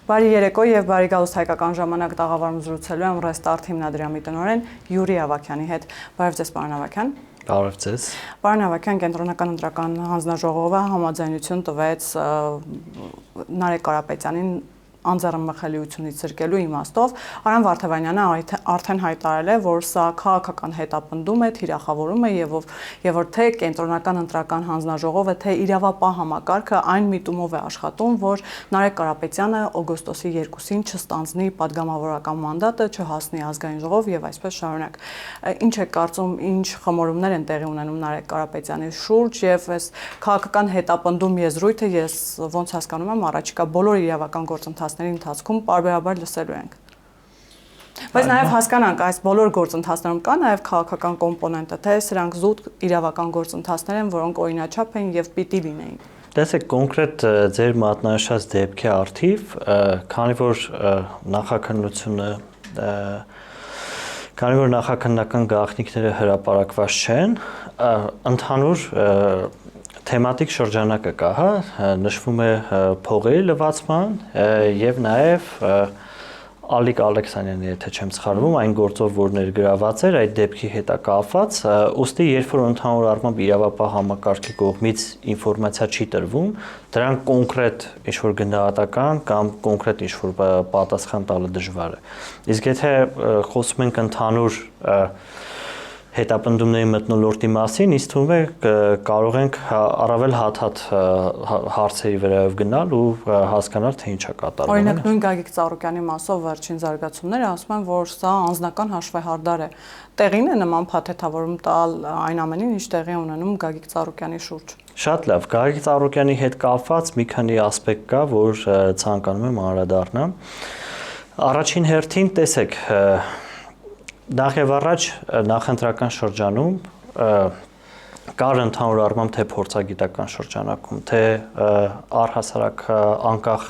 Բարի երեկո եւ բարի գալուստ հայկական ժամանակ տաղավարում զրուցելու եմ Restart հիմնադրամի տնօրեն Յուրի Ավագյանի հետ։ Բարև ձեզ, պարոն Ավագյան։ Բարև ձեզ։ Պարոն Ավագյան, Կենտրոնական ընտրական հանձնաժողովը համաձայնություն տվեց Նարեկ Կարապետյանին անձեռնմխելիությունից զրկելու իմաստով Արամ Վարդավանյանը արդեն հայտարարել է, որ սա քաղաքական հետապնդում է, թիրախավորում է եւ որ թե կենտրոնական ընտրական հանձնաժողովը, թե իրավապահ համակարգը այն միտումով է աշխատում, որ Նարեկ Կարապետյանը օգոստոսի 2-ին չստանձնի падգամավորական մանդատը, չհասնի ազգային ժողով եւ այսպես շարունակ։ Ինչ է կարծում, ինչ խմորումներ են տեղի ունենում Նարեկ Կարապետյանի շուրջ եւ այս քաղաքական հետապնդում եզրույթը ես ոնց հասկանում եմ առաջիկա բոլոր իրավական գործընթացների ընթացքում պարբերաբար լսելու ենք։ Բայց նաև հասկանանք, այս բոլոր գործընթացներում կա նաև քաղաքական կոմպոնենտը, թե սրանք զուտ իրավական գործընթացներ են, որոնք օրինաչափ են եւ պիտի լինեին։ Տեսեք, կոնկրետ ձեր մատնանշած դեպքի առթիվ, քանի որ նախաքննական գաղտնիքները հրապարակված չեն, ընդհանուր թեմատիկ շրջանակը կա, նշվում է փողերի լվացման եւ նաեւ Ալիկ Ալեքսանյանի, եթե չեմ սխալվում, այն գործով, որ ներգրաված էր այդ դեպքի հետ կապված, ուստի երբ որ ընդհանուր առմամբ իրավապահ համակարգի կողմից ինֆորմացիա չի տրվում, դրան կոնկրետ ինչ-որ գնահատական կամ կոնկրետ ինչ-որ պատասխան տալը դժվար է։ Իսկ եթե խոսում ենք ընդհանուր հետապնդումների մթնոլորտի մասին, ինձ թվում է կարող ենք առավել հատ հարցերի վրայով գնալ ու հասկանալ, թե ինչ է կատարվում։ Օրինակ նույն Գագիկ Ծառուկյանի մասով վերջին զարգացումները ասում են, որ սա անձնական հաշվեհարդար է։ Տեղին է նման փաթեթավորում տալ այն ամենին, ինչ տեղի ունենում Գագիկ Ծառուկյանի շուրջ։ Շատ լավ, Գագիկ Ծառուկյանի հետ կապված մի քանի ասպեկտ կա, որ ցանկանում եմ անդրադառնամ։ Առաջին հերթին տեսեք, Նախ եւ առաջ նախընտրական շրջանում կար ընդհանուր առմամբ թե փորձագիտական շրջանակում, թե առհասարակ անկախ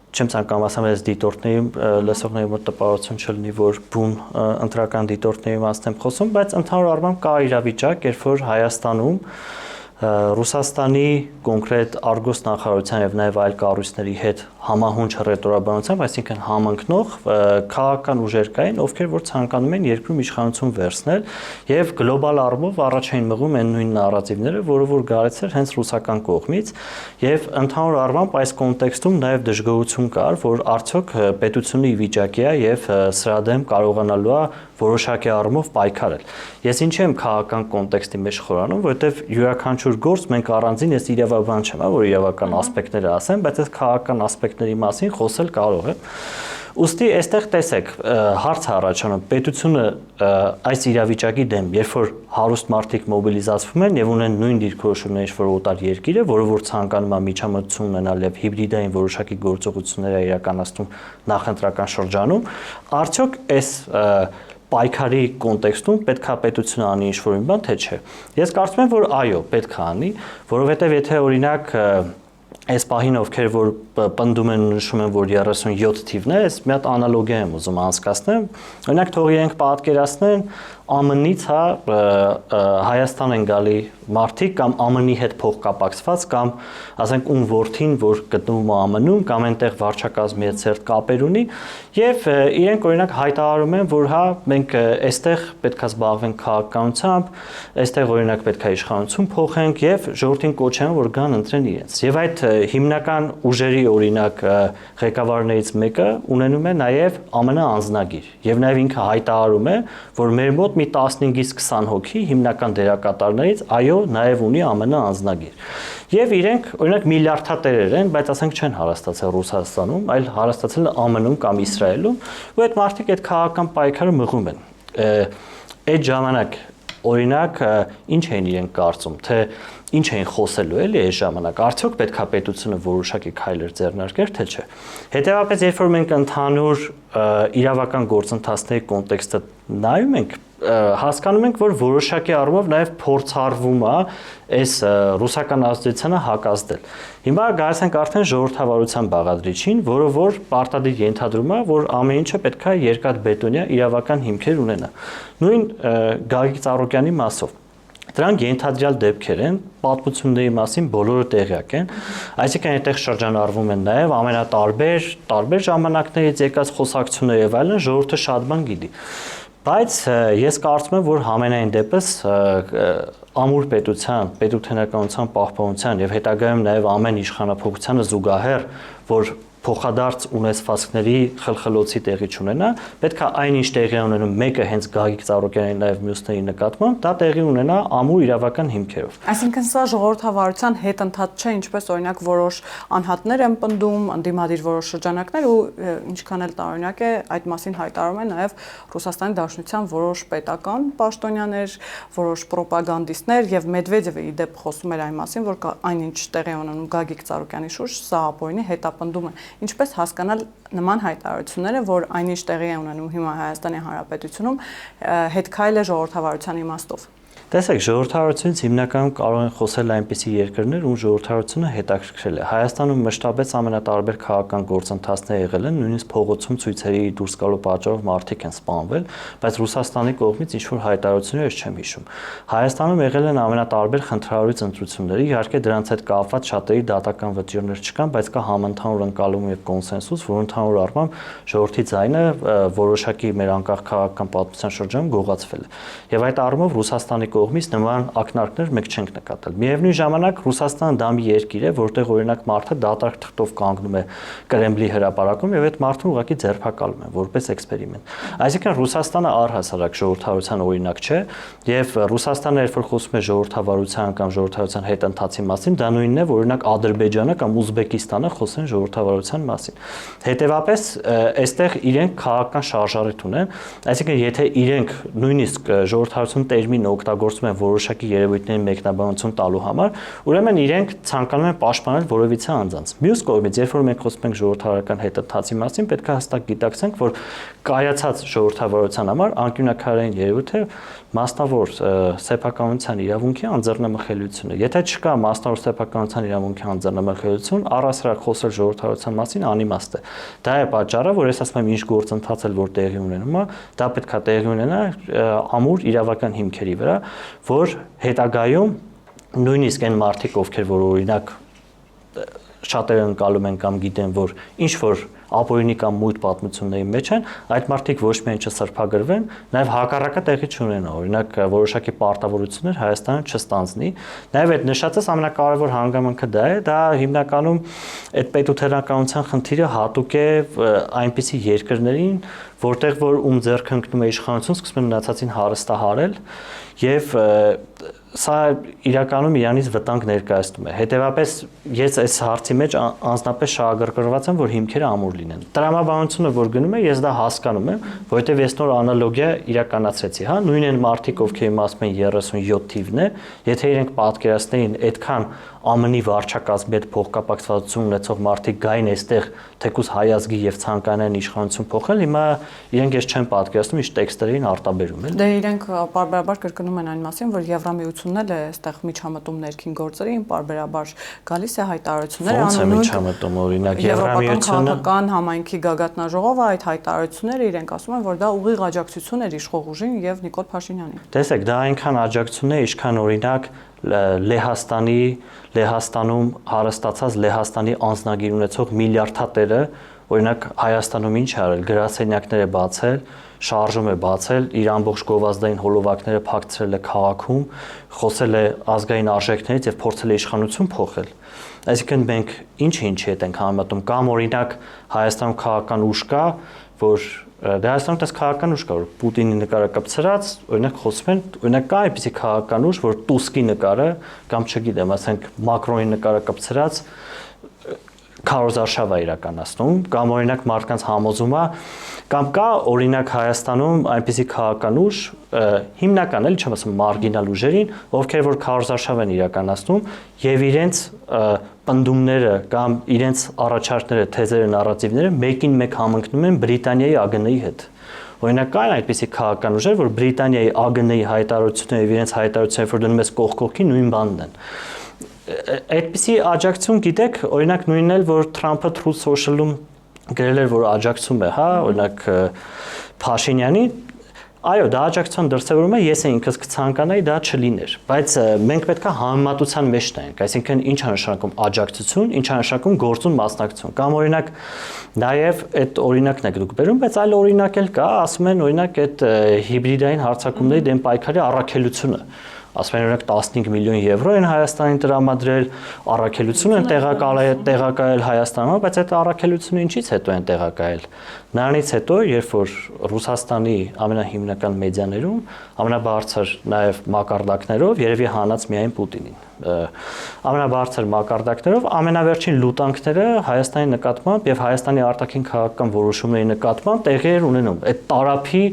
չեմ ցանկանում ասեմ այս դիտորդների լսողների մոտ տպավորություն չլինի, որ բուն ընտրական դիտորդների մասն եմ խոսում, բայց ընդհանուր առմամբ կա իրավիճակ, երբ որ Հայաստանում Ռուսաստանի կոնկրետ Արգոս նախարարության եւ նաեւ այլ կառույցների հետ համահունչ ռետորաբանությամբ, այսինքն համընկնող քաղաքական ուժեր կային, ովքեր որ ցանկանում են երկրում իշխանություն վերցնել եւ գլոբալ առումով առաջին մղում են նույն նարատիվները, որը որ գալիս էր հենց ռուսական կողմից եւ ընդհանուր առմամբ այս կոնտեքստում նաեւ դժգոհություն կար, որ արդյոք պետությունը ի վիճակի է եւ սրա դեմ կարողանալու է որոշակի առումով պայքարել։ Ես ինչի եմ քաղաքական կոնտեքստի մեջ խորանում, որովհետեւ յուրաքանչյուր գործ մենք առանձին ես իրավաբան չեմ, որ իրավական ասպեկտները ասեմ, բայց այս քաղաքական ասպեկտների մասին խոսել կարող եմ։ Ուստի այստեղ տեսեք, հարց առաջանում, պետությունը այս իրավիճակի դեմ, երբ որ հարուստ մարդիկ մոբիլիզացվում են եւ ունեն նույն դիրքորոշումներ, ինչ որ օտար երկիրը, որը որ ցանկանում է միջամտություն ունենալ եւ հիբրիդային որոշակի գործողություններ իրականացնում նախընտրական շրջանում, արդյոք այս պայքարի կոնտեքստում պետքա պետությունը անի ինչ-որ մի բան, թե չէ։ Ես կարծում եմ, որ այո, պետք է անի, որովհետև եթե օրինակ այս պահին ովքեր որ պնդում են նշում են, որ 37 թիվն է, ես մի հատ անալոգիա եմ ուզում անցկացնեմ, օրինակ թող իրենք պատկերացնեն ԱՄՆ-ից Հայաստան են գալի մարդիկ կամ ԱՄՆ-ի հետ փոխկապակցված կամ ասենք ում որդին, որ գտնվում է ԱՄՆ-ում կամ այնտեղ վարչակազմի հետ ծերտ կապեր ունի եւ իրենք օրինակ հայտարարում են, որ հա մենք այստեղ պետքա զբաղվենք քաղաքականությամբ, այստեղ օրինակ պետքա իշխանություն փոխենք եւ ժողովրդին կոչեն, որ գան ընտրեն իրենց։ Եվ այդ հիմնական ուժերի օրինակ ղեկավարներից մեկը ունենում է նաեւ ԱՄՆ անձնագիր եւ նաեւ ինքը հայտարարում է, որ մեր մոտ մի 15-ից 20 հոգի հիմնական դերակատարներից այո նաև ունի ԱՄՆ անձնագիր։ Եվ իրենք օրինակ միլիարդատերեր են, բայց ասենք չեն հարստացել Ռուսաստանում, այլ հարստացել են ԱՄՆ-ում կամ Իսրայելում, ու այդ մարդիկ այդ քաղաքական պայքարը մղում են։ Այդ ժամանակ օրինակ ինչ էին իրենք կարծում, թե ինչ էին խոսելու էլի այս ժամանակ, արդյոք պետքա պետությունը որոշակի քայլեր ձեռնարկեր, թե չէ։ Հետևաբար, երբ որ մենք ընդհանուր իրավական գործընթացների կոնտեքստը նայում ենք, հասկանում ենք, որ որոշակի առումով նաև փորձառվում է այս ռուսական ազդեցությանը հակազդել։ Հիմա գալիս ենք արդեն ժողովրդավարության բաղադրիչին, որը որ պարտադիր ենթադրում է, որ ամեն ինչը պետք է երկաթբետոնյա իրավական հիմքեր ունենա։ Նույն Գագիկ Ծառուկյանի մասով։ Դրանք ենթադրյալ դեպքեր են, պատմությունների մասին բոլորը տեղյակ են, այսինքն այդտեղ շրջանառվում են նաև տարբեր ժամանակներից եկած խոսակցություններ եւ այլն, ժողովուրդը շատ բան գիտի։ Բայց ես կարծում եմ, որ համենայն դեպս ամուր պետութենականության պահպանության եւ հետագայում նաև ամեն իշխանափոխությանը զուգահեռ, որ փոխադարձ ունեցվածքների խլխլոցի տեղի չունենա, պետք է այնինչ տեղի ունենում մեկը հենց Գագիկ Ծառուկյանի նաև մյուսների նկատմամբ, դա տեղի ունենա ամուր իրավական հիմքերով։ Այսինքն սա ժողովրդավարության հետընթաց չէ, ինչպես օրինակ որոշ անհատներ են պնդում, ընդդիմադիր որոշ շրջանակներ ու ինչքան էլ տարօրինակ է, այդ մասին հայտարարում են նաև Ռուսաստանի Դաշնության որոշ պետական պաշտոնյաներ, որոշ պրոպագանդիստներ եւ Մեդվեդևը ի դեպ խոսում էր այն մասին, որ այնինչ տեղի ունենում Գագիկ Ծառուկյանի շուրջ, սա ապօրինի հետապնդում է։ Ինչպես հասկանալ նման հայտարարությունները, որ այնինչ տեղի է ունենում հիմա Հայաստանի Հանրապետությունում, հետքայլ է ժողովրդավարության իմաստով։ Տեսեք, ժողովրդավարությունից հիմնականում կարող են խոսել այնպիսի երկրներ, ում ժողովրդավարությունը հետաքրքրել է։ Հայաստանում մշտապես ամենատարբեր քաղաքական գործընթացներ եղել են, նույնիսկ փողոցում ցույցերի դուրս գալու պատճառով մարդիկ են սպանվել, բայց Ռուսաստանի կողմից ինչ-որ հայտարարություններ չեմ հիշում։ Հայաստանում եղել են ամենատարբեր խնդրահարույց ընտրություններ, իհարկե դրանց հետ կապված շատերի դատական վճիռներ չկան, բայց կա համընդհանուր ընկալում եւ կոնսենսուս, որ ընդհանուր առմամբ ժողովրդի ձայնը որոշակի մեր անկախ քաղաքական պատմության շրջանում գողացվել է։ Եվ այդ առումով Ռուսաստանի կողմից նման ակնարկներ մենք չենք նկատել։ Միևնույն ժամանակ Ռուսաստանը դա մի երկիր է, որտեղ օրինակ մարդը դատարկ թղթով կանգնում է Կրեմլի հրապարակում եւ այդ մարդուն ուղղակի ձերբակալում են որպես էքսպերիմենտ։ Այսինքն Ռուսաստանը առհասարակ ժողովրդավարության օրինակ չէ եւ Ռուսաստանը երբ որ խոսում է ժողովրդավարության կամ ժողովրդավարության հետընթացի մասին, դա նույնն է, որ օրինակ Ադրբեջանը կամ Ուզբեկիստանը խոսեն ժողովրդավարության մասին։ Հետևաբար այստեղ իրենք քաղաքական շարժառիթ ունեն, այսինքն եթե իրենք նույնիսկ ժողովրդավարություն տերմինը օգտագործում են որոշակի երևույթների մեկնաբանություն տալու համար, ուրեմն իրենք ցանկանում են պաշտպանել որևիցե անձանց։ Մյուս կողմից, երբ որ մենք խոսում ենք ժողովրդավարական հետընթացի մասին, պետք է հստակ գիտակցենք, որ կայացած ժողովրդավարության համար անկյունաքարային երևույթ է մասնավոր սեփականության իրավունքի անձեռնամխելիությունը։ Եթե չկա մասնավոր սեփականության իրավունքի անձեռնամխելիություն, առհասարակ խոսել ժողովրդավարության մասին անիմաստ է։ Դա է պատճառը, որ ես ասում եմ, ինչ գործընթաց էլ որ տեղի ունենում է, դա պետք է տեղի ունենա ամուր իրավական հիմքերի վրա, որ հետագայում նույնիսկ այն մարդիկ, ովքեր որ օրինակ շատերը ընկալում են կամ գիտեն, որ ինչ որ ապօրինի կամ մույթ պատմությունների մեջ են, այդ մարդիկ ոչ միայն չսրբագրվեն, նաև հակառակը տեղի չունենա, օրինակ որոշակի պարտավորություններ Հայաստանը չստանձնի։ Նաև այդ նշածս ամենակարևոր հանգամանքը դա է, դա հիմնականում այդ պետութենականության խնդիրը հատուկ է այնպիսի երկրներին, որտեղ որ ում ձեռքը ընկնում է իշխանություն, սկսում են մնացածին հարստահարել եւ սա իրականում իրանից վտանգ ներկայացնում է։ Հետևաբար ես այս հարցի մեջ անձնապես շահագրգռված եմ, որ հիմքերը ամուր լինեն։ Տրամաբանությունը որ գնում է, ես դա հասկանում եմ, որովհետև ես նոր անալոգիա իրականացրեցի, հա, նույն են մարդիկ, ովքեր իմ ասում են 37 թիվն է, եթե իրենք պատկերացնեին այդքան ԱՄՆ-ի վարչակազմի հետ փոխկապակցվածություն ունեցող մարդիկ գային այստեղ թեկուզ հայազգի եւ ցանկանային իշխանություն փոխել, հիմա իրենք ես չեմ պատկերացնում ինչ տեքստերին արտաբերում են։ Դե իրենք պարբերաբար կրկնում են այն մասին, որ Եվրամիությունն էլ է այստեղ միջամտում ներքին գործերին, պարբերաբար գալիս է հայտարարություններ անում։ Ոնց է միջամտում, օրինակ Եվրամիությունը քաղաքական համայնքի գագաթնաժողովը այդ հայտարարությունները իրենք ասում են, որ դա ուղիղ աջակցություն էր իշխող ուժին եւ Նիկոլ Փաշինյանին։ Տեսեք, դա այնքան աջակցություն է, ինչքան օրինակ Լեհաստանում հարստացած Լեհաստանի անձնագիր ունեցող միլիարդատերը, օրինակ Հայաստանում ինչ արել, գրասենյակներ է բացել, շարժում է բացել, իր ամբողջ գովազդային հոլովակները փակցրել է քաղաքում, խոսել է ազգային արժեքներից եւ փորձել է իշխանություն փոխել։ Այսինքն մենք ինչի հետ ենք համեմատում, կամ օրինակ Հայաստանում քաղաքական ուժ կա, որ Հայաստանում դες քաղաքական ուժ կա, որ Պուտինի նկարը կպցրած, օրինակ խոսում են, օրինակ կա այնպիսի քաղաքական ուժ, որ Տուսկի նկարը կամ չգիտեմ, ասենք Մակրոնի նկարը կպցրած քարոզարշավ է իրականացնում, կամ օրինակ մարդկանց համոզում է, կամ կա օրինակ Հայաստանում այնպիսի քաղաքական ուժ, հիմնական էլի չեմ ասում մարգինալ ուժերին, ովքեր որ քարոզարշավ են իրականացնում եւ իրենց պնդումները կամ իրենց առաջարկները, թեզերը, նարատիվները մեկին մեկ համընկնում են Բրիտանիայի ԱԳՆ-ի հետ։ Օրինակ կան այդպիսի քաղաքական ուժեր, որ Բրիտանիայի ԱԳՆ-ի հայտարարությունները եւ իրենց հայտարարությունները, որ դնում ես կողքին նույն բանն են։ Այդպիսի աջակցություն գիտեք, օրինակ նույնն էլ որ Թրամփը Truth Social-ում գրել էր, որ աջակցում է, հա, օրինակ Փաշինյանի, Այո, դա աջակցության դրսևորում է, ես ինքս կցանկանայի դա չլիներ, բայց մենք պետք է համեմատության մեջ տանենք, այսինքն ինչ է նշանակում աջակցություն, ինչ է նշանակում գործուն մասնակցություն։ Կամ օրինակ նաև այդ օրինակն եք դուք բերում, բայց այլ օրինակ էլ կա, ասում են օրինակ այդ հիբրիդային հարձակումների դեմ պայքարի առաքելությունը։ Ասում են օրինակ 15 միլիոն եվրո են Հայաստանին տրամադրել, առաքելություն են տեղակայել Հայաստանում, բայց այդ առաքելությունը ինչից հետո են տեղակայել։ Նրանից հետո, երբ որ Ռուսաստանի ամենահիմնական մեդիաներում ամենաբարձր նաև մակարդակներով, երևի հանած միայն Պուտինին, ամենաբարձր մակարդակներով ամենավերջին լուտանքները Հայաստանի նկատմամբ եւ Հայաստանի արտաքին քաղաքական որոշումների նկատմամբ տեղի էր ունենում։ Այդ տարափի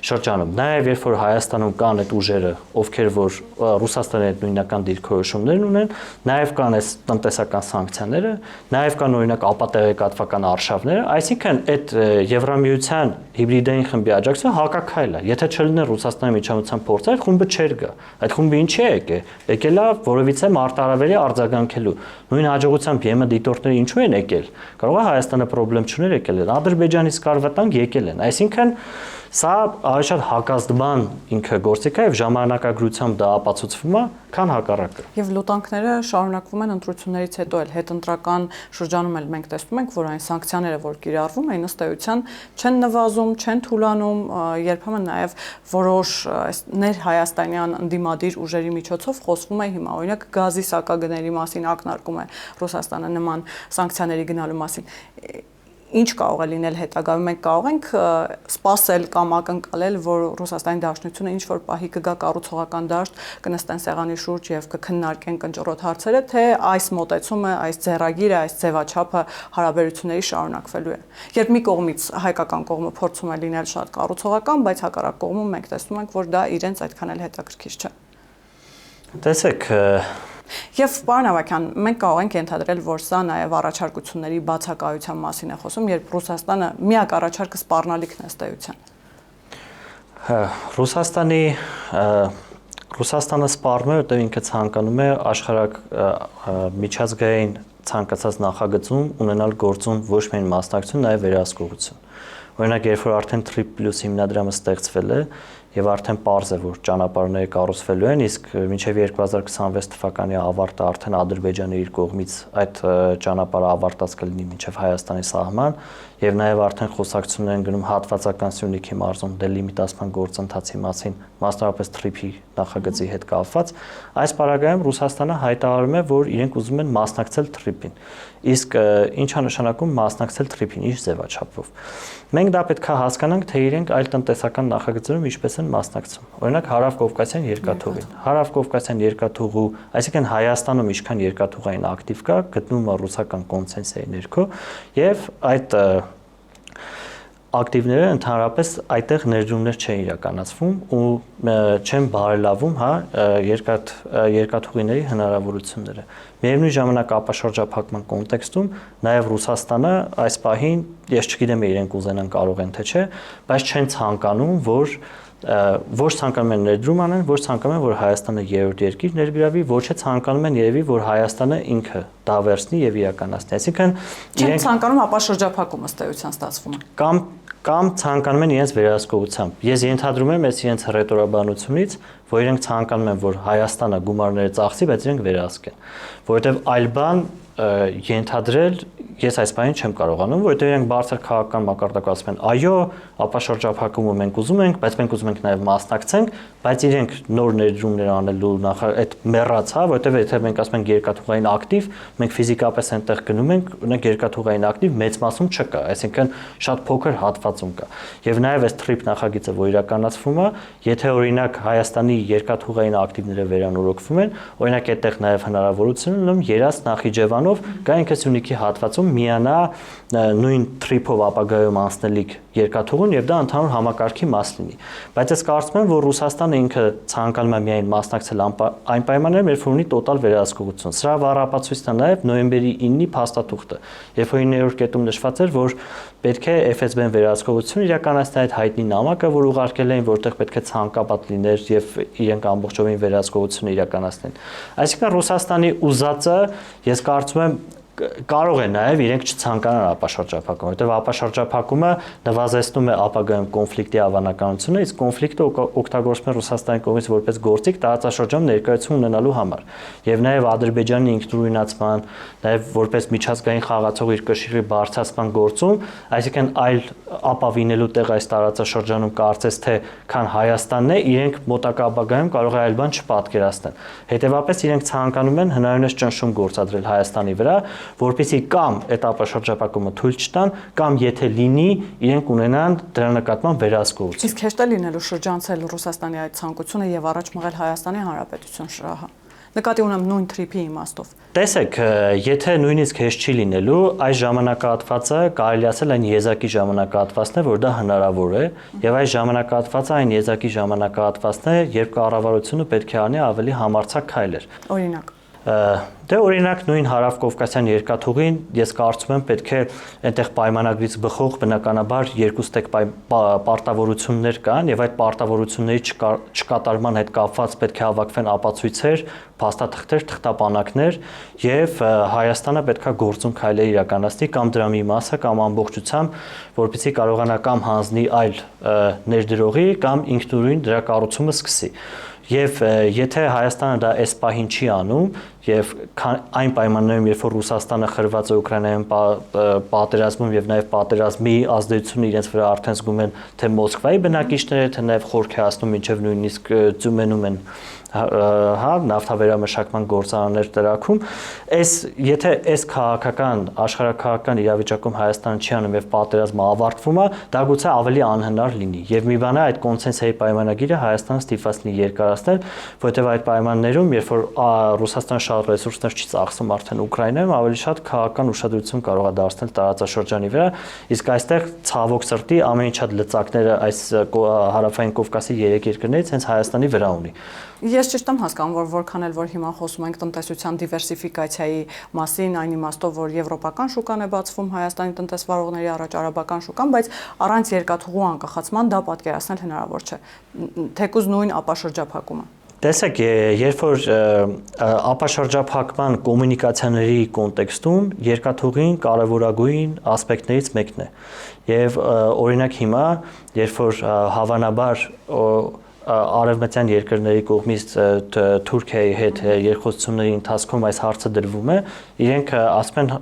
շրջանում, նաև երբ որ Հայաստանում կան այդ ուժերը, ովքեր որ Ռուսաստանի հետ նույնական դիրքորոշումներ ունեն, նաև կան այս տնտեսական սանկցիաները, նաև կան օրինակ ապատեղեկատվական արշավները, այսինքն այդ Եվրամիության հիբրիդային խմբի աջակցությունը հակաքայլ է։ Եթե չլիներ Ռուսաստանի միջամտության փորձը, այդ խումբը չէր գա։ Այդ խումբը ինչի է եկել։ Եկել է որևիցե մարտահրավերի արձագանքելու։ Նույն հաջողությամբ ԵՄ դիտորդները ինչու են եկել։ Կարող է Հայաստանը խնդրեմ չուներ եկել են։ Ադրբեջանից կար վտանգ եկել են։ Այսինքն սա ավելի շատ հակազդման ինքը գործիք է եւ ժամանակագրությամբ դա ապացուցվում է, քան հակառակը։ Եվ լուտանքները շարունակվում են ընտրություններից հետո էլ հետընտրական շրջանում էլ մենք տեսնում ենք, որ այն սանկցիաները, որ կիրառվում էին, ըստ էության չեն նվազում, չեն թուլանում, երբեմն նաեւ որոշ ներհայաստանյան ընդդիմադիր ուժերի միջոցով խոսվում է հիմա օրինակ գազի սակագների մասին ակնարկում է Ռուսաստանը նման սանկցիաների գնալու մասին։ Ինչ կարող է լինել հետագայում, մենք կարող ենք սպասել կամ ակնկալել, որ Ռուսաստանի Դաշնությունը ինչ որ պահի կգա կառուցողական դաշտ, կնստեն սեղանի շուրջ եւ կքննարկեն կնճռոտ հարցերը, թե այս մոտեցումը, այս ձեռագիրը, այս ձևաչափը հարաբերությունների շարունակվելու է։ Երբ մի կողմից հայկական կողմը փորձում է լինել շատ կառուցողական, բայց հակառակ կողմում մենք տեսնում ենք, որ դա իրենց այդքան էլ հետաքրքիր չէ։ Տեսեք, Եվ պարոն Ավագյան, մենք կարող ենք ենթադրել, որ սա նաև առաջարկությունների բացակայության մասին է խոսում, երբ Ռուսաստանը միակ առաջարկը սպառնալիքն է ըստ էության։ Ռուսաստանը սպառնում է, որտեղ ինքը ցանկանում է աշխարհակ միջազգային ցանկացած նախագծում ունենալ գործուն ոչ միայն մասնակցություն, նաև վերահսկողություն։ Օրինակ, երբ որ արդեն Trip+ հիմնադրամը ստեղծվել է, եւ արդեն պարզ է, որ ճանապարհները կառուցվելու են, իսկ մինչեւ 2026 թվականի ավարտը արդեն Ադրբեջանը իր կողմից այդ ճանապարհը ավարտած կլինի մինչեւ Հայաստանի սահման, եւ նաեւ արդեն խոսակցություններ են գնում հատվածական Սյունիքի մարզում դելիմիտացման գործընթացի մասին, մասնավորապես Trip-ի նախագծի հետ կապված, այս պարագայում Ռուսաստանը հայտարարում է, որ իրենք ուզում են մասնակցել Trip-ին։ Իսկ ինչ է նշանակում մասնակցել Trip-ին, ինչ ձևաչափով։ Մենք դա պետք է հասկանանք, թե իրենք այլ տնտեսական նախագծերում ինչպես են մասնակցում։ Օրինակ Հարավ-Կովկասյան երկաթուղին։ Հարավ-Կովկասյան երկաթուղու, այսինքն Հայաստանում ինչքան երկաթուղային ակտիվ կա, գտնվում է ռուսական կոնցենսիայի ներքո, եւ այդ ակտիվները ընդհանրապես այդտեղ ներդրումներ չեն իրականացվում ու չեն բարելավում, երկաթուղիների հնարավորությունները։ Միևնույն ժամանակ ապաշրջափակման կոնտեքստում նաև Ռուսաստանը այս պահին, ես չգիտեմ իրենք ուզենան կարող են թե չէ, բայց չեն ցանկանում, որ ոչ ցանկանում են ներդրում անեն, ոչ ցանկանում են, որ Հայաստանը երրորդ երկիր ներգրավի, ոչ է ցանկանում են երևի, որ Հայաստանը ինքը դա վերցնի եւ իրականացնի։ Այսինքն իրենք ցանկանում ապաշրջափակում ըստ էության ստացվում է։ Կամ ցանկանում են իրենց վերահսկողությամբ։ Ես ենթադրում եմ այս իրենց ռետորաբանությունից, որ իրենք ցանկանում են, որ Հայաստանը գումարները ծախսի, բայց իրենք վերահսկեն, որովհետեւ այլ բան ենթադրել ես այս բանին չեմ կարողանում, որովհետեւ իրենք բարձր քաղաքական մակարդակով ասում են, այո, ապաշրջափակումը մենք ուզում ենք, բայց մենք ուզում ենք նաև մասնակցենք, բայց իրենք նոր ներդրումներ անելու այդ մեռած, որովհետեւ եթե մենք ասում ենք երկաթուղային ակտիվ, մենք ֆիզիկապես այնտեղ գնում ենք, ունենք երկաթուղային ակտիվ մեծ մասում չկա, այսինքն շատ փոքր հատվածում կա։ Եվ նաև այս Trip նախագիծը, որ իրականացվում է, եթե օրինակ Հայաստանի երկաթուղային ակտիվները վերանորոգվում են, օրինակ այդտեղ նաև հնարավորություն ունեմ երաց Նախիջևանով գա ինքը Սյունիքի հատվածում միանա նույն Trip-ով ապագայում անցնելիք երկաթուղուն եւ դա ընդհանուր համակարգի մաս լինի։ Բայց ես կարծում եմ, որ Ռուսաստանը ինքը ցանկանում է միայն մասնակցել այն պայմաններում, երբ ունի տոտալ վերահսկողություն։ Սրա վառապացույցն է նաեւ նոյեմբերի 9-ի փաստաթուղթը, երբ որ 9-րդ կետում նշված էր, որ պետք է FSB-ն վերահսկողություն իրականացնի այդ հայտնի նամակը, որ ուղարկել էին, որտեղ պետք է ցանկապատ լիներ եւ իրենք ամբողջովին վերահսկողություն իրականացնեն։ Այսինքն Ռուսաստանի ուզածը, ես կարծում եմ, կարող է նաև իրենք չցանկանան ապաշրջափակում, որտեղ ապաշրջափակումը նվազեցնում է ապագայում կոնֆլիկտի հավանականությունը, իսկ կոնֆլիկտը օգտագործվում է Ռուսաստանի կողմից որպես գործիք տարածաշրջանում ներկայություն ունենալու համար։ Եվ նաև Ադրբեջանի ինքնուրույնացման, նաև որպես միջազգային խաղացող իր կշիռի բարձրացման գործում, այսինքն այլ ապավինելու տեղ այս տարածաշրջանում կարծես թե քան Հայաստանն է, իրենք մոտակա ապագայում կարող է այլ բան չպատկերացնել։ Հետևաբար իրենք ցանկանում են հնարավորինս ճնշում գործադրել Հայաստանի վրա, որպեսզի կամ այդ ապաշրջափակումը թույլ չտան, կամ եթե լինի, իրենք ունենան դրա նկատմամբ վերահսկողություն։ Իսկ հեշտ է լինելու շրջանցել Ռուսաստանի այդ ցանկությունը եւ առաջ մղել Հայաստանի Հանրապետություն շահը։ Նկատի ունեմ նույն թրիփի իմաստով։ Տեսեք, եթե նույնիսկ հեշտ չի լինելու, այս ժամանակահատվածը կարելի ասել այն եզակի ժամանակահատվածն է, որ դա հնարավոր է, եւ այս ժամանակահատվածը այն եզակի ժամանակահատվածն է, երբ կառավարությունը պետք է անի ավելի համարձակ քայլեր։ Օրինակ Դե օրինակ նույն հարավ-կովկասյան երկաթուղին ես կարծում եմ պետք է այնտեղ պայմանագրից բխող բնականաբար երկու ստեկ պարտավորություններ կան եւ այդ պարտավորությունների չկատարման հետ կապված պետք է հավաքվեն ապացույցեր, փաստաթղթեր, թղթապանակներ եւ Հայաստանը պետքա գործուն քայլեր իրականացնի կամ դրա մի մասը կամ ամբողջությամբ, որպեսզի կարողանա կամ հանձնի այլ ներդրողի կամ ինքնուրույն դրա կառուցումը սկսի։ Եվ եթե Հայաստանը դա այս պահին չի անում եւ այն պայմաններում, երբ որ Ռուսաստանը խրված է Ուկրաինայում պատերազմում եւ նաեւ պատերազմի ազդեցությունը իրենց վրա արդեն զգում են թե Մոսկվայի բնակիչները, թե նաեւ խորքեացնում մինչեւ նույնիսկ ծումենում են նավթավերամշակման գործարաններ տրակում, եթե այս քաղաքական, աշխարհակաղակական իրավիճակում Հայաստանը չի անում եւ պատերազմը ավարտվում է, դա գուցե ավելի անհնար լինի։ Եվ մի բան է այդ կոնսենսայի պայմանագիրը Հայաստանը ստիպված լինի երկարացնել, որովհետեւ այդ պայմաններում, երբ որ Ռուսաստանը շատ ռեսուրսներ չի ծախսում արդեն Ուկրաինայում, ավելի շատ քաղաքական ուշադրություն կարող է դարձնել տարածաշրջանի վրա, իսկ այստեղ ցավոք սրտի ամեն ինչ շատ լծակները այս հարավային Կովկասի 3 երկրներից հենց Հայաստանի վրա ունի։ Ես ճիշտ եմ հասկանում, որ որքան էլ որ հիմա խոսում ենք տնտեսության դիվերսիֆիկացիայի մասին, այն իմաստով, որ եվրոպական շուկան է բացվում Հայաստանի տնտեսվարողների առաջ արաբական շուկան, բայց առանց երկաթուղու անկախացման դա պատկերացնել հնարավոր չէ, թեկուզ նույն ապաշրջափակումը։ Տեսեք, երբ որ ապաշրջափակման կոմունիկացիաների կոնտեքստում երկաթուղին կարևորագույն ասպեկտներից մեկն է։ Եվ օրինակ հիմա, երբ որ հավանաբար արևմտյան երկրների կողմից Թուրքիայի հետ երկխոսությունների ընթացքում այս հարցը դրվում է, իրենք ասում են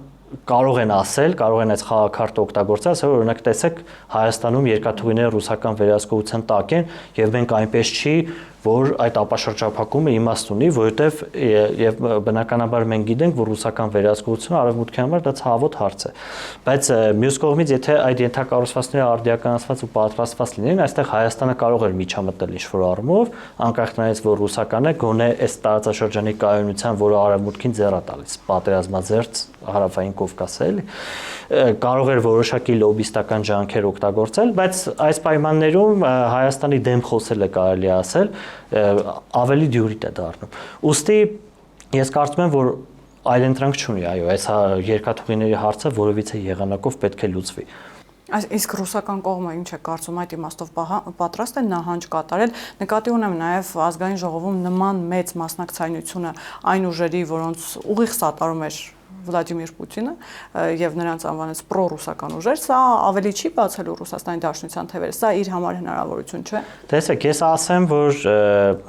կարող են ասել, կարող են այս խաղաքարտը օգտագործել, ասել որ օրինակ տեսեք Հայաստանում երկաթուղիները ռուսական վերահսկողության տակ են եւ մենք այնպես չի որ այդ ապաշրջափակումը իմաստ ունի, որովհետև եւ բնականաբար մենք գիտենք, որ ռուսական վերահսկողությունը արևմուտքի համար դա ցավոտ հարց է։ Բայց մյուս կողմից, եթե այդ ենթակառուցվածքները արդիականացված ու պատրաստված լինեն, այստեղ Հայաստանը կարող էր միջամտել ինչ-որ առումով, անկախ նրանից, որ ռուսական է, գոնե այս տարածաշրջանի կայունության, որը արևմուտքին ձեռ է տալիս, պատերազմաձեռց հարավային Կովկասը, էլի, կարող էր որոշակի լոբիստական ջանքեր օգտագործել, բայց այս պայմաններում Հայաստանի դեմ խոսելը կարելի է ասել ավելի դյուրիտ է դառնում։ Ոստի ես կարծում եմ, որ այլընտրանք չունի, այո, այս երկաթուղիների հարցը որևիցե եղանակով պետք է լուծվի։ Իսկ ռուսական կողմը ինչ է կարծում այդ իմաստով պատրաստ է նահանջ կատարել, նկատի ունեմ նաև ազգային ժողովում նման մեծ մասնակցայնությունը այն ուժերի, որոնց ուղիղ սատարում էր Վլադիմիր Պուտինը եւ նրանց անվանեց պրոռուսական ուժեր, սա ավելի չի բացելու Ռուսաստանի Դաշնության թևերը, սա իր համար հնարավորություն չէ։ Տեսեք, ես ասեմ, որ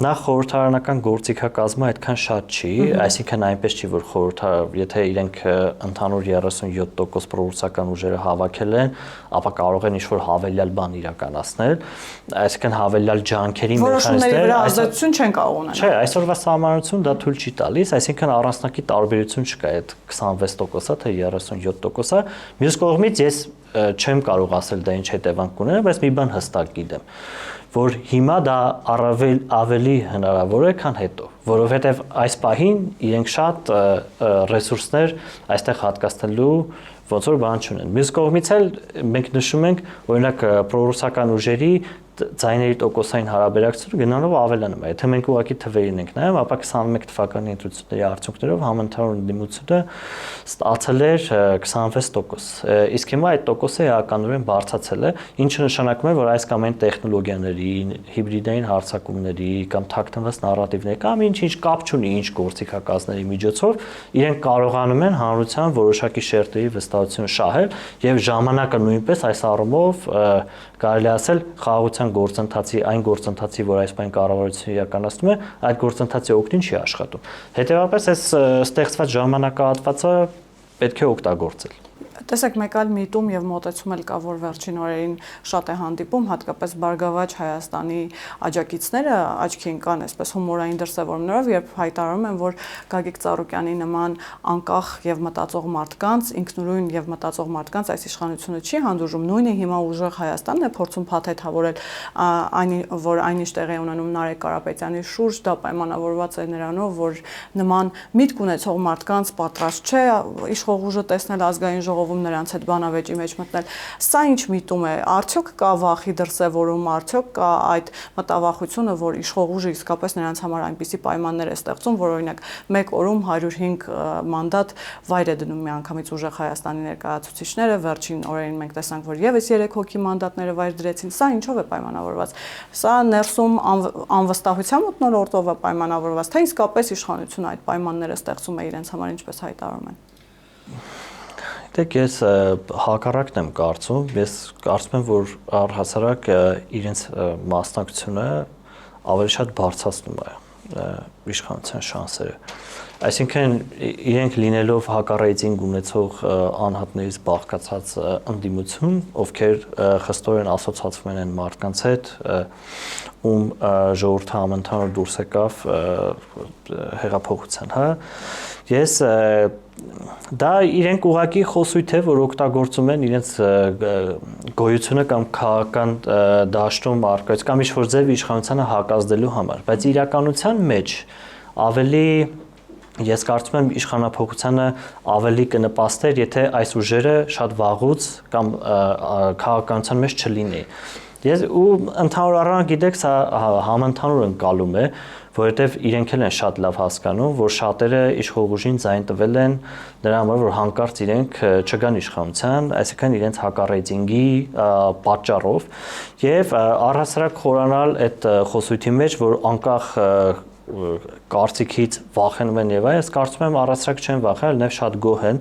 նախ խորհրդարանական գործիքակազմը այդքան շատ չի, այսինքն այնպես չի, որ եթե իրենք ընդհանուր 37% պրոռուսական ուժերը հավաքել են, ապա կարող են ինչ-որ հավելյալ բան իրականացնել, այսինքն հավելյալ ջանքերի մեխանիզմներ, որոշումների վրա ազդեցություն չեն կարող ունենալ։ Չէ, այսօրվա սահմանությունը դա թույլ չի տալիս, այսինքն առանցնակի տարբերություն չկա այդ 26%-ը թե 37%-ը։ Մյուս կողմից ես չեմ կարող ասել դա ինչ հետևանք կունենա, բայց մի բան հստակ գիտեմ, որ հիմա դա ավելի հնարավոր է, քան հետո, որովհետև այս պահին իրենք շատ ռեսուրսներ այստեղ հատկացնելու ոնց որ բան չունեն։ Մյուս կողմից էլ մենք նշում ենք, օրինակ պրոռուսական ուժերի ձայների տոկոսային հարաբերակցությունը գնալով ավելանում է։ Եթե մենք ուղղակի թվերին ենք նայում, ապա 21 թվականի ընտրությունների արդյունքներով համընդհանուր ընդդիմությունը ստացել էր 26%։ Իսկ հիմա այդ տոկոսը էականորեն բարձրացել է, ինչը նշանակում է, որ այս կամ այն տեխնոլոգիաների, հիբրիդային հարձակումների կամ թաքնված նարատիվների կամ ինչ կապ չունի ինչ գործիքակազմների միջոցով իրենք կարողանում են հանրության որոշակի շերտերի վստահությունը շահել եւ ժամանակը նույնպես այս առումով կարելի ասել խաղաղության գործընթացի այն գործընթացի, որ այս բան կառավարությունը իրականացնում է, այդ գործընթացի օգտին չի աշխատում։ Հետևաբար այս ստեղծված ժամանակահատվածը պետք է օգտագործել։ Տեսեք, մեկ այլ միտում եւ մոտեցում էլ կա, որ վերջին օրերին շատ է հանդիպում, հատկապես Բարգավաճ Հայաստանի աջակիցները աչքի ընկան այսպես հումորային դրսևորումներով, երբ հայտարարում են, որ Գագիկ Ծառուկյանի նման անկախ եւ մտածող մարդկանց, ինքնուրույն եւ մտածող մարդկանց այս իշխանությունը չի հանդուրժում։ Նույնը հիմա ուժեղ Հայաստանն է փորձում փաթեթավորել որ այնինչ տեղի ունենում Նարեկ Կարապետյանի շուրջ, դա պայմանավորված է նրանով, որ նման միտք ունեցող մարդկանց պատրաստ չէ իշխող ուժը տեսնել ազգային ժողովում նրանց հետ բանավեճի մեջ մտնել։ Սա ինչ միտում է, արդյոք կա վախի դրսևորում, արդյոք կա այդ մտավախությունը, որ իշխող ուժը իսկապես նրանց համար այնպիսի պայմաններ է ստեղծում, որ օրինակ մեկ օրում 105 մանդատ վայր է դնում միանգամից ուժեղ Հայաստանի ներկայացուցիչները, վերջին օրերին մենք տեսանք, որ եւս 3 հոգի մանդատները վայր դրեցին, սա ինչով է պայմանավորված։ Սա ներսում անվստահության մթնոլորտով է պայմանավորված, թե իսկապես իշխանությունը այդ պայմանները ստեղծում է իրենց համար, ինչպես հայտարարում են։ Դեք ես հակառակն եմ կարծում, ես կարծում եմ, որ առհասարակ իրենց մասնակցությունը ավելի շատ բարձրացնում է իշխանության շանսերը։ Այսինքն իրենք լինելով հակառեյտինգ ունեցող անհատներից բաղկացած ընդդիմություն, ովքեր խստորեն ասոցացվում են այն մարդկանց հետ, ում ժողովուրդը համընդհանուր դուրս եկավ հեղափոխության, հա։ Ես դա իրենք ուղղակի խոսույթ է, որ օգտագործում են իրենց գոյությունը կամ քաղաքական դաշտում արկայից կամ ինչ-որ ձև իշխանությանը հակազդելու համար, բայց իրականության մեջ ավելի ես կարծում եմ իշխանափոխությանը ավելի կնպաստեր, եթե այս ուժերը շատ վաղուց կամ քաղաքականության մեջ չլինի։ Ես ու ընդհանուր առմամբ գիտեք, սա համընդհանուր ընկալում է, որովհետև իրենք էլ են շատ լավ հասկանում, որ շատերը իշխող ուժին ձայն տվել են նրա համար, որ հանկարծ իրենք չգան իշխանության, այսինքն իրենց հակառեյտինգի պատճառով եւ առհասարակ խորանալ այդ խոսույթի մեջ, որ անկախ կարծիքից վախենում են եւ այլն, ես կարծում եմ առհասարակ չեն վախենել, նաեւ շատ գոհ են։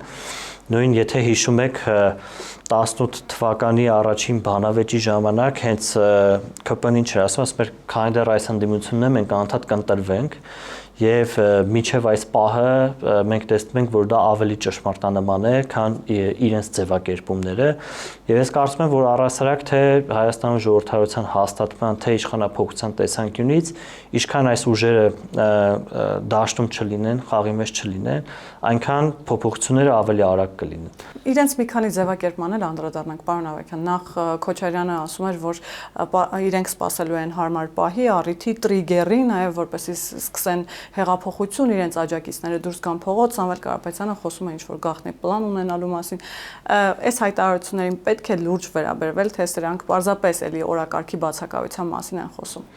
Նույն եթե հիշում եք 18 թվականի առաջին բանավեճի ժամանակ հենց ԿՊՆ-ին չէր ասում, ասում էր քանի դեռ այս ընդդիմությունն է, մենք անդադ կընտրվենք եւ միջև այս պահը մենք տեսնում ենք, որ դա ավելի ճշմարտանման է, քան իրենց ձևակերպումները եւ ես կարծում եմ, որ առհասարակ թե Հայաստանի ժողովրդարության հաստատման, թե իշխանափոխության տեսանկյունից, ինչքան այս ուժերը դաշտում չլինեն, խաղի մեջ չլինեն, այնքան փոփոխությունները ավելի արագ կլինեն։ Իրենց մի քանի ձևակերպման էլ անդրադառնանք, պարոն Ավագյան, նախ Քոչարյանը ասում էր, որ իրենք սպասելու են հարմար պահի, առիթի, տրիգերի, նաեւ որպեսզի սկսեն հեղափոխություն, իրենց աջակիցները դուրս գան փողոց, Սամվել Կարապետյանը խոսում է ինչ-որ գաղտնի պլան ունենալու մասին։ Այս հայտարարություններին պետք է լուրջ վերաբերվել, թե սրանք պարզապես էլի օրակարգի բացակայության մասին են խոսում։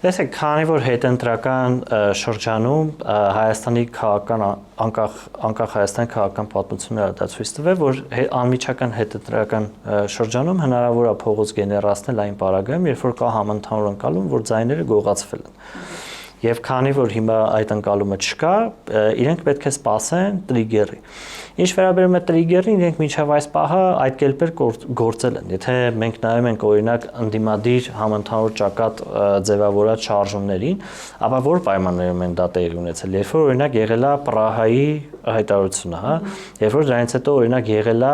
Տեսեք, քանի որ հետընտրական շրջանում Հայաստանի քաղաքական անկախ Հայաստանի քաղաքական պատմությունները դա ցույց տվել, որ անմիջական հետընտրական շրջանում հնարավոր է փողոց գեներացնել այն պարագայում, երբ որ կա համընդհանուր ընկալում, որ ձայները գողացվել են։ Եվ քանի որ հիմա այդ ընկալումը չկա, իրենք պետք է սպասեն տրիգերի։ Ինչ վերաբերում է տրիգերին, իրենք մինչև այս պահը այդ կերպեր գործել են։ Եթե մենք նայում ենք օրինակ ընդդիմադիր համընդհանուր ճակատ ձևավորած շարժումներին, ապա որ պայմաններում են դա տեղի ունեցել։ Երբ որ օրինակ եղել է Պրահայի հայտարարությունը, հա, երբ որ դրանից հետո օրինակ եղել է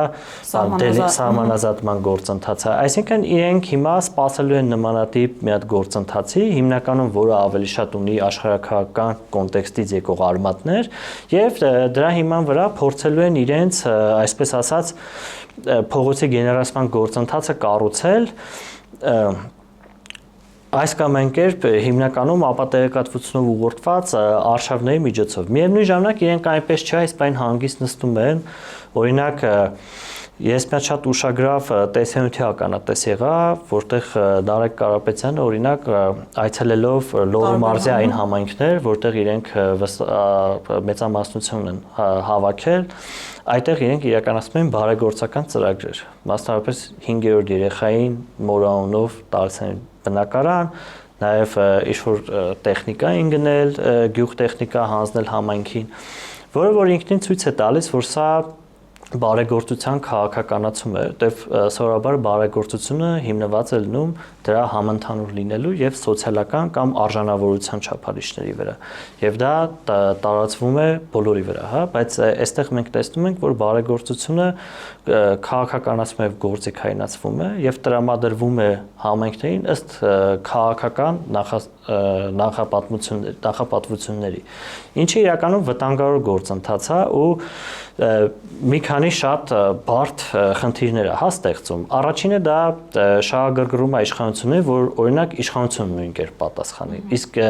սահմանազատման գործընթացը, այսինքն իրենք հիմա սպասելու են նմանատիպ մի հատ գործընթացի, հիմնականում որը ավելի շատ ունի աշխարհակահաղական կոնտեքստից եկող արմատներ, եւ դրա հիման վրա փորձելու են իրենց, այսպես ասած, փողոցի գեներացման գործընթացը կառուցել այս կամ այն կերպ հիմնականում ապատեղեկատվությունով ուղղորդված արշավների միջոցով։ Միևնույն ժամանակ իրենք այնպես չէ, այս բան հանգիստ նստում են, օրինակ Ես մի շատ ուշագրավ տեսանյութի ականատես եղա, որտեղ Նարեկ Կարապետյանը օրինակ այցելելով Լոռու մարզային համայնքներ, որտեղ իրենք մեծամասնություն են հավաքել, այդտեղ իրենք իրականացնում են բարեգործական ծրագրեր։ Մասնավորապես 5-րդ երեխային մորանունով տալիս են բնակարան, նաև ինչ-որ տեխնիկա են գնել, գյուղտեխնիկա հանձնել համայնքին, որը ինքնին ցույց է տալիս, որ սա բարեգործության քաղաքականացում է, որտեղ սովորաբար բարեգործությունը հիմնված է լինում դրա համընդհանուր լինելու եւ սոցիալական կամ արժանավորության չափանիշների վրա։ Եվ դա տարածվում է բոլորի վրա, հա, բայց այստեղ մենք տեսնում ենք, որ բարեգործությունը քաղաքականացում է, գործիքայնացվում է եւ տրամադրվում է համայնքներին ըստ քաղաքական նախապատվությունների, ինչը իրականում վտանգավոր գործընթաց է ու մի քանի շատ բարդ խնդիրներ է ստեղծում։ Առաջինը դա շահագրգռում է իշխանությունը, որ օրինակ իշխանությունը նույն կերպ պատասխանի։ Իսկ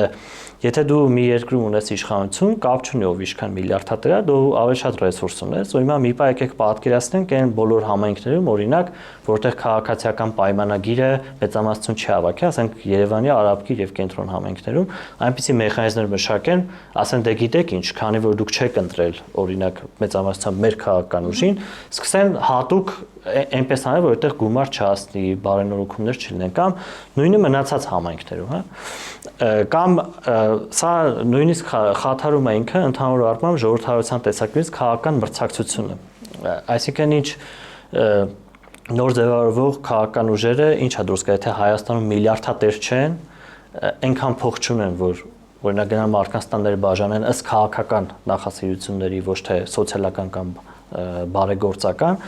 եթե դու մի երկրում ունես իշխանություն, կապ չունի ով ինչքան միլիարդա դրա, դու ավելի շատ ռեսուրս ունես, ու հիմա մի պահ եկեք պատկերացնենք այն բոլոր համայնքներում, օրինակ, որտեղ քաղաքացիական պայմանագիրը մեծամասնություն չի հավաքի, ասենք Երևանի Արաբկիր եւ Կենտրոն համայնքներում, այնպիսի մեխանիզմներ մշակեն, ասեն դե գիտեք ինչ, քանի որ դուք չեք ընտրել, օրինակ, մեծամասնությամբ մեր քաղաքական ուժին, սկսեն հատուկ այնպես անել, որ այդտեղ գումար չհասնի, բարենորոգումներ չլինեն, կամ նույնը մնացած համայնքներում, հա, կամ սա նույնիսկ խաթարում է ինքը ընդհանուր առմամբ ժողովրդավարության տեսակետից քաղաքական մրցակցությունը, այսինքն ինչ նոր ձևավորվող քաղաքական ուժերը ինչա դուրս գա, եթե Հայաստանում միլիարդատեր չեն, այնքան փող չունեն, որ օրինակ գնան մարդկանց տանները բաժանեն ըստ քաղաքական նախասիրությունների, ոչ թե սոցիալական կամ բարեգործական,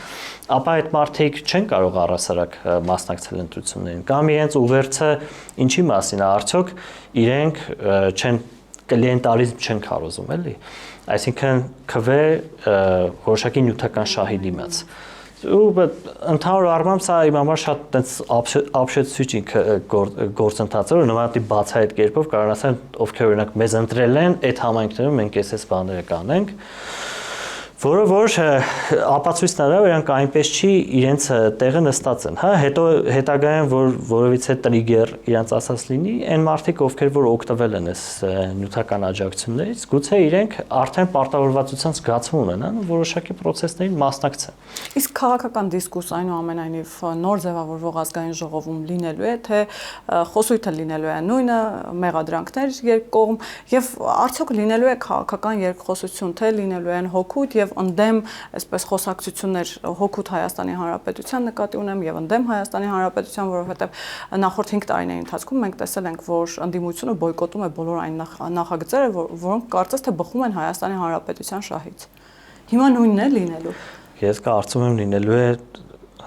ապա այդ մարդիկ չեն կարող առասարակ մասնակցել ընտրություններին, կամ իրենց ուղերձը ինչի մասին է, արդյոք իրենք չեն կլիենտալիզմ չեն քարոզում, էլի, այսինքն քվե որոշակի նյութական շահի դիմաց։ Ու ընդհանուր առմամբ սա իմ համար շատ տենց ապշեցուցիչ գործընթաց է, որ նմանատիպ բացահայտ կերպով կարող ասեն, ովքեր օրինակ մեզ ընտրել են, այդ համայնքներում մենք այս բաները կանենք, որը որ ապացույցն է, որ իրանք այնպես չի իրենց տեղը նստած են, հա, հետո հետագայում որ որևիցե տրիգեր իրանք ասած լինի, այն մարդիկ ովքեր որ օգտվել են այս նյութական աջակցություններից, գուցե իրենք արդեն պարտավորվածության զգացում ունենան, որոշակի process-ներին մասնակցեն։ Իսկ քաղաքական դիսկուրս այնուամենայնիվ նոր ձևավորվող ազգային ժողովում լինելու է, թե խոսույթը լինելու է նույնը, մեղադրանքներ երկկողմ, եւ արդյոք լինելու է քաղաքական երկխոսություն, թե լինելու են հոգուտ եւ ընդդեմ այսպես խոսակցություններ հոգուտ Հայաստանի Հանրապետության նկատի ունեմ եւ ընդդեմ Հայաստանի Հանրապետության, որովհետեւ նախորդ 5 տարիների ընթացքում մենք տեսել ենք, որ ընդդիմությունը բոյկոտում է բոլոր այն նախագծերը, որոնք կարծես թե բխում են Հայաստանի Հանրապետության շահից։ Հիմա նույնն է լինելու։ Ես կարծում եմ լինելու է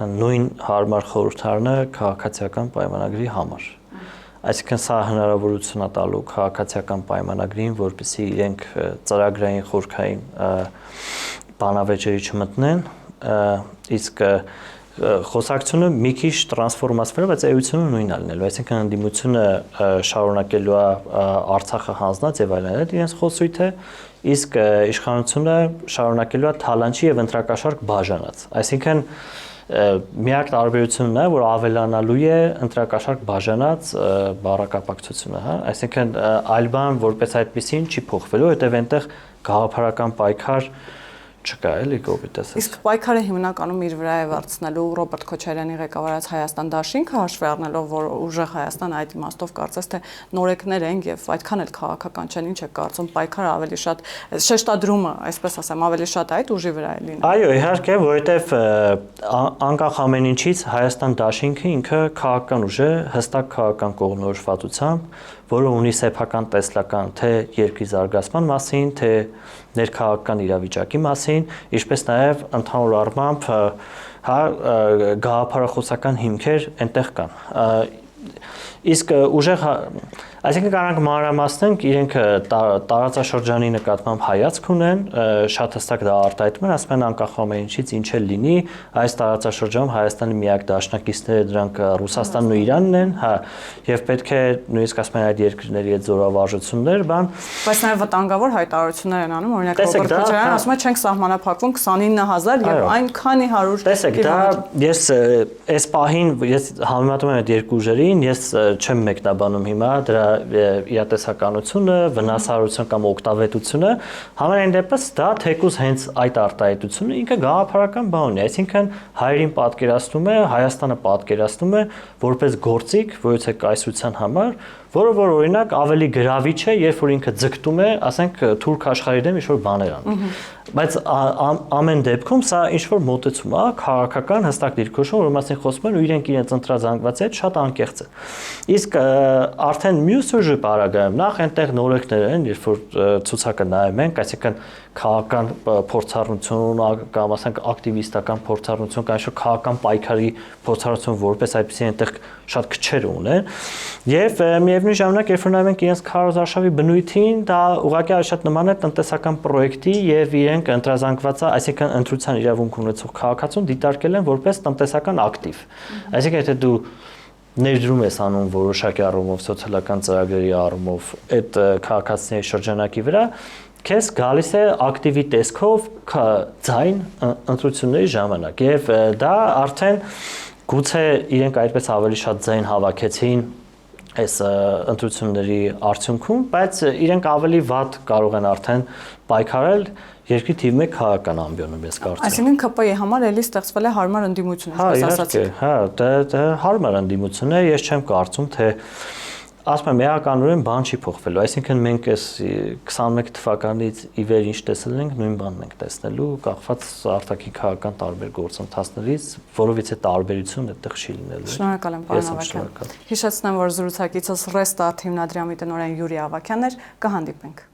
նույն հարմար խորհրդարանը քաղաքացիական պայմանագրի համար։ Այսինքն սա հնարավորություն է տալու քաղաքացիական պայմանագրին, որպեսզի իրենք ծրագրային խորքային բանավեճերի չմտնեն, իսկ խոսակցությունը մի քիչ տրանսֆորմացվել է, բայց էությունը նույնն է լինելու, այսինքն ընդդիմությունը շարունակելու է Արցախը հանձնած եւ այլն իրենց խոսույթը, իսկ իշխանությունը շարունակելու է թալանչի եւ ընտրակաշարք բաժանած, այսինքն միակ տարբերությունն է, որ ավելանալու է ընտրակաշարք բաժանած բառակապակցությունը, հա, այսինքն այլ բան որպես այդպեսին չի փոխվելու, որտեղ այնտեղ գաղափարական պայքար չկա, էլի կոպիտես։ Իսկ պայքարը հիմնականում իր վրա է վերցնելու Ռոբերտ Քոչարյանի ղեկավարած Հայաստան դաշինքը, հաշվի առնելով, որ ուժեղ Հայաստան այդ իմաստով կարծես թե նորեկներ են եւ այդքան էլ քաղաքական չեն, ինչ է կարծում, պայքարը ավելի շատ շեշտադրումը, այսպես ասեմ, ավելի շատ այդ ուժի վրա է լինում։ Այո, իհարկե, որովհետեւ անկախ ամեն ինչից Հայաստան դաշինքը ինքը քաղաքական ուժ է, հստակ քաղաքական կողմնորոշվածությամբ, որը ունի սեփական տեսլական թե երկրի զարգացման մասին, թե ներքաղաքական իրավիճակի մասին, ինչպես նաև ընդհանուր առմամբ հա գաղափարախոսական հիմքեր այնտեղ կան։ Իսկ ուժեղ Այսինքն կարանք մանրամասնենք իրենք տարածաշրջանի նկատմամբ հայացք ունեն, շատ հստակ դա արտահայտում են, ասում են անկախ ամենից ինչ էլ լինի, այս տարածաշրջանում Հայաստանի միակ դաշնակիցները դրանք Ռուսաստանն ու Իրանն են, հա, եւ պետք է նույնիսկ ասում են այդ երկրների հետ զորավարժություններ, բայց նաեւ վտանգավոր հայտարարություններ են անում, օրինակ Ռոբերտ Քոչարյանն ասում է չենք սահմանափակվում 29000 եւ այնքանի 100 Տեսեք, դա ես այս պահին ես համեմատում եմ այդ երկու ուժերին, ես չեմ մեկնաբանում հիմա դրա իրատեսականությունը, վնասարարությունը կամ օգտավետությունը, համենայն դեպս դա թեկուզ հենց այդ արտահայտությունը ինքը գաղափարական բան է, այսինքն հայերին պատկերացնում է, Հայաստանը պատկերացնում է որպես գործիք, որից է կայսրության համար, որը որ օրինակ ավելի գրավիչ է, երբ որ ինքը ձգտում է, ասենք թուրք աշխարհի դեմ ինչ-որ բաներ անի։ Բայց ամեն դեպքում սա ինչ-որ մոտեցում է, քաղաքական հստակ դիրքորոշում, որ մասին խոսում են ու իրենք ընտրազանգված այդ շատ անկեղծ է։ Իսկ արդեն մյուս ուժի պարագայում նախ այնտեղ նորեկներ են, երբ որ ցուցակը նայում ենք, այսինքն քաղաքական փորձառություն կամ ասենք ակտիվիստական փորձառություն կամ ինչ-որ քաղաքական պայքարի փորձառություն որպես այդպեսի այնտեղ շատ քչեր ունեն եւ միևնույն ժամանակ երբ որ նայում ենք իրենց քարոզարշավի բնույթին դա ուղղակի շատ նման է տնտեսական պրոյեկտի եւ իրենք ընտրազանգված, այսինքն ընտրության իրավունք ունեցող քաղաքացուն դիտարկել են որպես տնտեսական ակտիվ։ Այսինքն եթե դու ներդրում ես անում որոշակի առումով սոցիալական ծրագրերի առումով այդ քաղաքացիների շրջանակի վրա քեզ գալիս է ակտիվի տեսքով ձայն ընտրությունների ժամանակ եւ դա արդեն գուցե իրենք այդպես ավելի շատ ձայն հավաքեցին այս ընտրությունների արդյունքում, բայց իրենք ավելի վատ կարող են արդեն պայքարել երկրի թիվ 1 քաղաքական ամբիոնում ես կարծում։ Այսինքն ԿՊ-ի համար էլի ստեղծվել է հարմար ընդդիմություն, այսպես ասացիք։ Հա, դա հարմար ընդդիմություն է, ես չեմ կարծում, թե ասում եմ էականորեն բան չի փոխվելու, այսինքն մենք այս 21 թվականից ի վեր ինչ տեսել ենք, նույն բանն ենք տեսնելու, կախված արտաքին քաղաքական տարբեր գործընթացներից, որովհետեւ տարբերություն այդտեղ չի լինելու։ Շնորհակալ եմ, պարոն Ավագյան։ Հիշեցնեմ, որ զրուցակիցս Restart հիմնադրամի տնօրեն Յուրի Ավագյանն էր, կհանդիպենք։